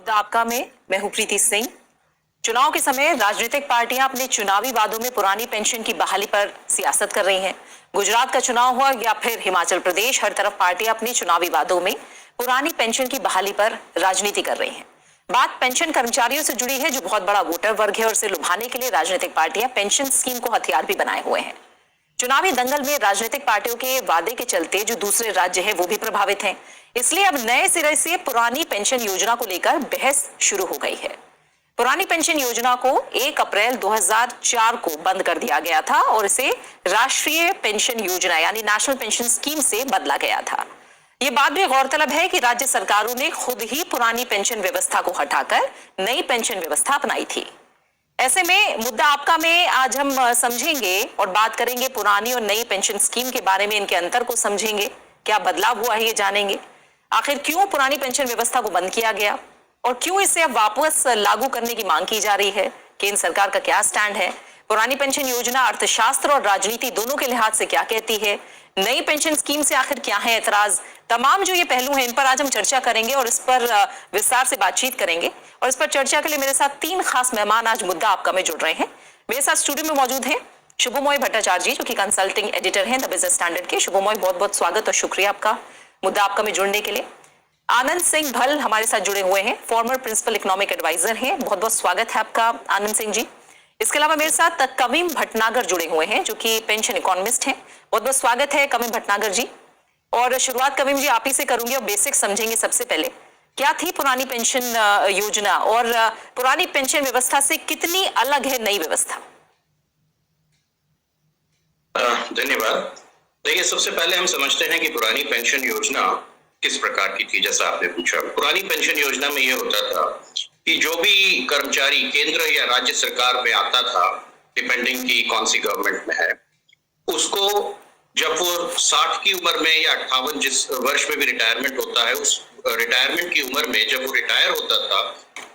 मुद्दा आपका में मैं हूं प्रीति सिंह। चुनाव के समय राजनीतिक पार्टियां अपने चुनावी वादों में पुरानी पेंशन की बहाली पर सियासत कर रही हैं। गुजरात का चुनाव हुआ या फिर हिमाचल प्रदेश, हर तरफ पार्टियां अपने चुनावी वादों में पुरानी पेंशन की बहाली पर राजनीति कर रही हैं। बात पेंशन कर्मचारियों से जुड़ी है, जो बहुत बड़ा वोटर वर्ग है, और इसे लुभाने के लिए राजनीतिक पार्टियां पेंशन स्कीम को हथियार भी बनाए हुए हैं। चुनावी दंगल में राजनीतिक पार्टियों के वादे के चलते जो दूसरे राज्य हैं वो भी प्रभावित हैं। इसलिए अब नए सिरे से पुरानी पेंशन योजना को लेकर बहस शुरू हो गई है। पुरानी पेंशन योजना को 1 अप्रैल 2004 को बंद कर दिया गया था और इसे राष्ट्रीय पेंशन योजना यानी नेशनल पेंशन स्कीम से बदला गया था। ये बात भी गौरतलब है कि राज्य सरकारों ने खुद ही पुरानी पेंशन व्यवस्था को हटाकर नई पेंशन व्यवस्था अपनाई थी। ऐसे में मुद्दा आपका में आज हम समझेंगे और बात करेंगे पुरानी और नई पेंशन स्कीम के बारे में, इनके अंतर को समझेंगे, क्या बदलाव हुआ है ये जानेंगे, आखिर क्यों पुरानी पेंशन व्यवस्था को बंद किया गया और क्यों इसे अब वापस लागू करने की मांग की जा रही है, केंद्र सरकार का क्या स्टैंड है, पुरानी पेंशन योजना अर्थशास्त्र और राजनीति दोनों के लिहाज से क्या कहती है, नई पेंशन स्कीम से आखिर क्या है एतराज। तमाम जो ये पहलू हैं इन पर आज हम चर्चा करेंगे और इस पर विस्तार से बातचीत करेंगे। और इस पर चर्चा के लिए मेरे साथ 3 खास मेहमान आज मुद्दा आपका में जुड़ रहे हैं। मेरे साथ स्टूडियो में मौजूद हैं शुभमोय भट्टाचार्य जी, जो कि कंसल्टिंग एडिटर हैं द बिजनेस स्टैंडर्ड के। शुभमोय, बहुत बहुत स्वागत और शुक्रिया आपका मुद्दा आपका में जुड़ने के लिए। आनंद सिंह भल हमारे साथ जुड़े हुए हैं, फॉर्मर प्रिंसिपल इकोनॉमिक एडवाइजर हैं, बहुत बहुत स्वागत है आपका आनंद सिंह जी। इसके अलावा मेरे साथ कविम भटनागर जुड़े हुए हैं, जो कि पेंशन इकोनॉमिस्ट हैं, बहुत बहुत स्वागत है कविम भटनागर जी। और शुरुआत कविम जी आप ही से करूंगी और बेसिक समझेंगे। सबसे पहले, क्या थी पुरानी पेंशन योजना और पुरानी पेंशन व्यवस्था से कितनी अलग है नई व्यवस्था? धन्यवाद। देखिए, सबसे पहले हम समझते हैं कि पुरानी पेंशन योजना किस प्रकार की थी। जैसा आपने पूछा, पुरानी पेंशन योजना में यह होता था कि जो भी कर्मचारी केंद्र या राज्य सरकार में आता था, डिपेंडिंग की कौन सी गवर्नमेंट में है, उसको जब वो 60 की उम्र में या 58 जिस वर्ष में भी रिटायरमेंट होता है, उस रिटायरमेंट की उम्र में जब वो रिटायर होता था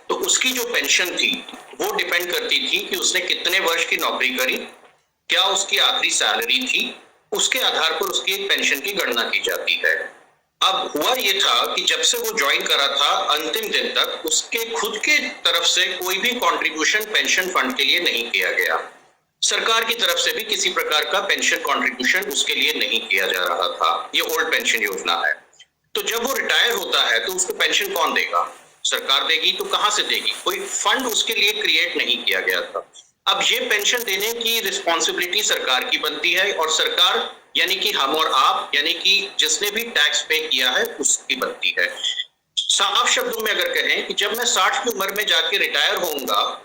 तो उसकी जो पेंशन थी वो डिपेंड करती थी कि उसने कितने वर्ष की नौकरी करी, क्या उसकी आखिरी सैलरी थी, उसके आधार पर उसकी एक पेंशन की गणना की जाती है। अब हुआ ये था कि जब से वो ज्वाइन करा था, अंतिम दिन तक उसके खुद के तरफ से कोई भी कंट्रीब्यूशन पेंशन फंड के लिए नहीं किया गया। सरकार की तरफ से भी किसी प्रकार का पेंशन कंट्रीब्यूशन उसके लिए नहीं किया जा रहा था। ये ओल्ड पेंशन योजना है। तो जब वो रिटायर होता है तो उसको पेंशन कौन देगा? सरकार देगी। तो कहां से देगी? कोई फंड उसके लिए क्रिएट नहीं किया गया था। अब ये पेंशन देने की रिस्पॉन्सिबिलिटी सरकार की बनती है, और सरकार यानी कि हम और आप, यानी कि जिसने भी टैक्स पे किया है उसकी बनती है। साफ शब्दों में अगर कहें कि जब मैं 60 की उम्र में जाके रिटायर होऊंगा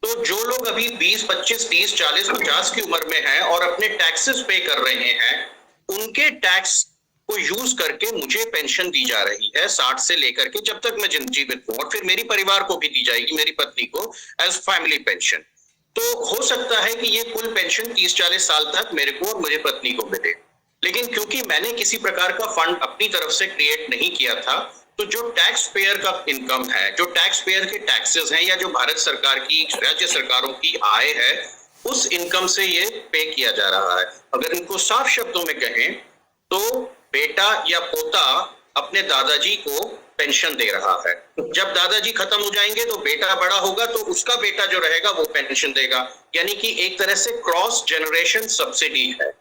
तो जो लोग अभी 20, 25, 30, 40, 50 की उम्र में हैं और अपने टैक्सेस पे कर रहे हैं, उनके टैक्स को यूज करके मुझे पेंशन दी जा रही है 60 से लेकर के जब तक मैं जीवित हूं, और फिर मेरी परिवार को भी दी जाएगी, मेरी पत्नी को, एज फैमिली पेंशन। तो हो सकता है कि ये कुल पेंशन 30-40 साल तक मेरे को और मेरी पत्नी को मिले। लेकिन क्योंकि मैंने किसी प्रकार का फंड अपनी तरफ से क्रिएट नहीं किया था, तो जो टैक्स पेयर का इनकम है, जो टैक्स पेयर के टैक्सेस हैं, या जो भारत सरकार की, राज्य सरकारों की आय है, उस इनकम से ये पे किया जा रहा है। अगर इनको साफ शब्दों में कहें तो बेटा या पोता अपने दादाजी को पेंशन दे रहा है। जब दादाजी खत्म हो जाएंगे तो बेटा बड़ा होगा तो उसका बेटा जो रहेगा वो पेंशन देगा। यानी कि एक तरह से क्रॉस जनरेशन सब्सिडी है।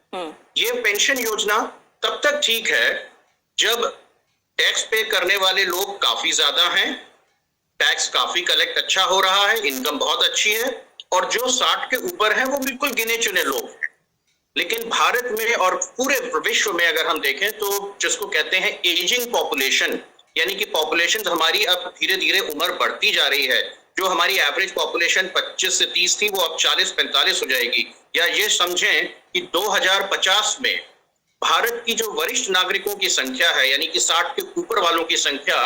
ये पेंशन योजना तब तक ठीक है जब टैक्स पे करने वाले लोग काफी ज्यादा हैं, टैक्स काफी कलेक्ट अच्छा हो रहा है, इनकम बहुत अच्छी है, और जो 60 के ऊपर है वो बिल्कुल गिने चुने लोग हैं। लेकिन भारत में और पूरे विश्व में अगर हम देखें तो जिसको कहते हैं एजिंग पॉपुलेशन, यानी कि पॉपुलेशन हमारी अब धीरे धीरे उम्र बढ़ती जा रही है। जो हमारी एवरेज पॉपुलेशन 25 से 30 थी वो अब 40-45 हो जाएगी। या ये समझें कि 2050 में भारत की जो वरिष्ठ नागरिकों की संख्या है, यानी कि 60 के ऊपर वालों की संख्या,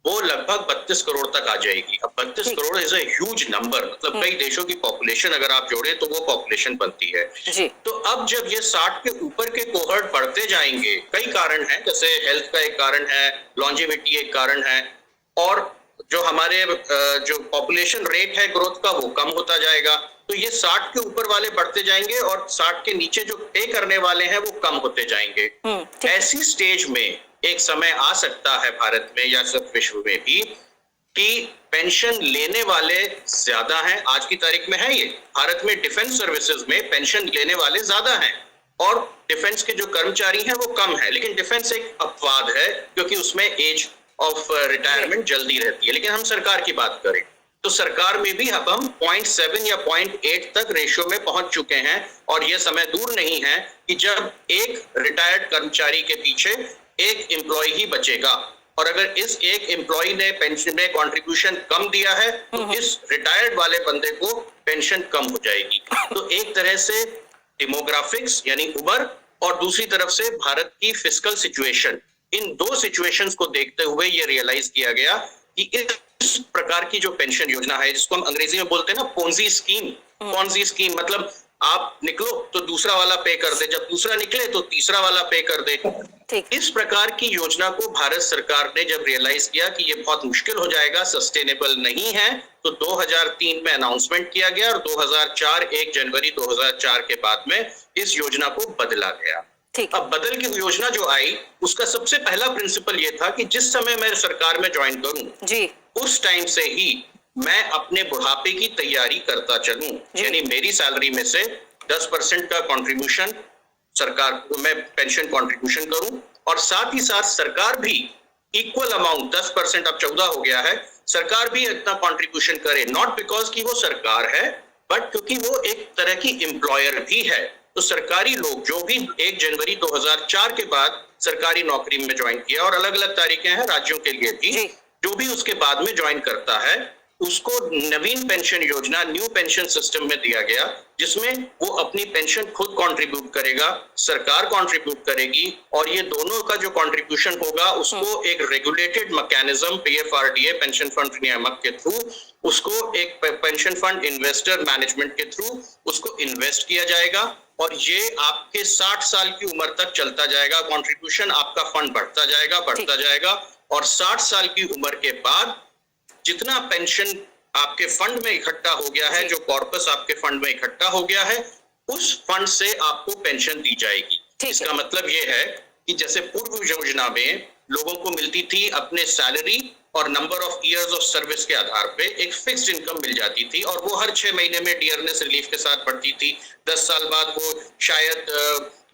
वो लगभग 32 करोड़ तक आ जाएगी। अब 32 crore is a huge number, मतलब कई देशों की पॉपुलेशन अगर आप जोड़े तो वो पॉपुलेशन बनती है जी। तो अब जब ये 60 के ऊपर के कोहर्ट बढ़ते जाएंगे, कई कारण हैं, जैसे हेल्थ का एक कारण है, लॉन्जेविटी एक कारण है, और जो हमारे जो पॉपुलेशन रेट है ग्रोथ का वो कम होता जाएगा। तो ये 60 के ऊपर वाले बढ़ते जाएंगे और 60 के नीचे जो पे करने वाले हैं वो कम होते जाएंगे। ऐसी स्टेज में एक समय आ सकता है भारत में या सब विश्व में भी कि पेंशन लेने वाले ज्यादा हैं, आज की तारीख में है ये, भारत में डिफेंस सर्विसेज में पेंशन लेने वाले ज्यादा हैं और डिफेंस के जो कर्मचारी हैं वो कम है। लेकिन डिफेंस एक अपवाद है क्योंकि उसमें एज ऑफ रिटायरमेंट जल्दी रहती है। लेकिन हम सरकार की बात करें तो सरकार में भी अब हम 0.7 या 0.8 तक रेशियो में पहुंच चुके हैं और यह समय दूर नहीं है कि जब एक रिटायर्ड कर्मचारी के पीछे एक एम्प्लॉय ही बचेगा और अगर इस एक एम्प्लॉय ने पेंशन में कंट्रीब्यूशन कम दिया है तो इस रिटायर्ड वाले बंदे को पेंशन कम हो जाएगी। तो एक तरह से डेमोग्राफिक्स यानी उम्र और दूसरी तरफ से भारत की फिस्कल सिचुएशन, इन दो सिचुएशंस को देखते हुए ये रियलाइज किया गया कि इस प्रकार की जो पेंशन योजना है जिसको हम अंग्रेजी में बोलते हैं ना पोंजी स्कीम, पोंजी स्कीम मतलब आप निकलो तो दूसरा वाला पे कर दे, जब दूसरा निकले तो तीसरा वाला पे कर दे। इस प्रकार की योजना को भारत सरकार ने जब रियलाइज किया कि ये बहुत मुश्किल हो जाएगा, सस्टेनेबल नहीं है, तो 2003 में अनाउंसमेंट किया गया और 1 जनवरी 2004 के बाद में इस योजना को बदला गया। अब बदल की योजना जो आई उसका सबसे पहला प्रिंसिपल ये था कि जिस समय मैं सरकार में ज्वाइन करूं जी उस टाइम से ही मैं अपने बुढ़ापे की तैयारी करता चलूं, यानी मेरी सैलरी में से 10% का कंट्रीब्यूशन सरकार को मैं पेंशन कंट्रीब्यूशन करूं और साथ ही साथ सरकार भी इक्वल अमाउंट 10%, अब 14 हो गया है, सरकार भी इतना कंट्रीब्यूशन करे, नॉट बिकॉज कि वो सरकार है बट क्योंकि वो एक तरह की एम्प्लॉयर भी है। तो सरकारी लोग जो भी 1 जनवरी 2004 के बाद सरकारी नौकरी में ज्वाइन किया और अलग अलग तारीखें हैं राज्यों के लिए भी, जो भी उसके बाद में ज्वाइन करता है उसको नवीन पेंशन योजना, न्यू पेंशन सिस्टम में दिया गया जिसमें वो अपनी पेंशन खुद कंट्रीब्यूट करेगा, सरकार कंट्रीब्यूट करेगी और ये दोनों का जो कंट्रीब्यूशन होगा उसको एक regulated mechanism PFRDA pension fund नियामक के थ्रू उसको एक पेंशन फंड इन्वेस्टर मैनेजमेंट के थ्रू उसको इन्वेस्ट किया जाएगा और ये आपके 60 साल की उम्र तक चलता जाएगा। कंट्रीब्यूशन आपका फंड बढ़ता जाएगा और 60 साल की उम्र के बाद जितना पेंशन आपके फंड में इकट्ठा हो गया है, जो कॉर्पस आपके फंड में इकट्ठा हो गया है, उस फंड से आपको पेंशन दी जाएगी। इसका मतलब ये है कि जैसे पूर्व योजना में लोगों को मिलती थी अपने सैलरी और number of years of service के आधार पे एक फिक्स्ड इनकम मिल जाती थी और वो हर 6 महीने में डियरनेस रिलीफ के साथ बढ़ती थी, 10 साल बाद वो शायद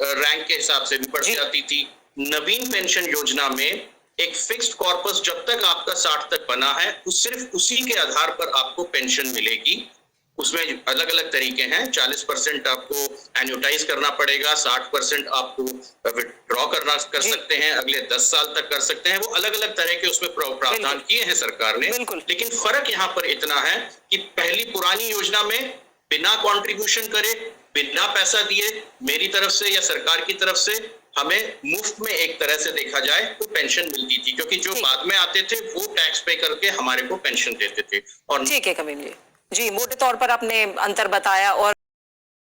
रैंक के हिसाब से भी बढ़ जाती थी। नवीन पेंशन योजना में एक फिक्स्ड कॉर्पस जब तक आपका 60 तक बना है सिर्फ उसी के आधार पर आपको पेंशन मिलेगी। उसमें अलग अलग तरीके हैं, 40% आपको एन्युटाइज करना पड़ेगा, 60% आपको विड्रॉ कर सकते हैं, अगले 10 साल तक कर सकते हैं, वो अलग अलग तरह के उसमें प्रावधान किए हैं सरकार ने। लेकिन फर्क यहाँ पर इतना है कि पहली पुरानी योजना में बिना कंट्रीब्यूशन करे, बिना पैसा दिए मेरी तरफ से या सरकार की तरफ से हमें मुफ्त में एक तरह से देखा जाए तो पेंशन मिलती थी, क्योंकि जो बाद में आते थे वो टैक्स पे करके हमारे को पेंशन देते थे। और ठीक है कविंद्र जी, मोटे तौर पर आपने अंतर बताया और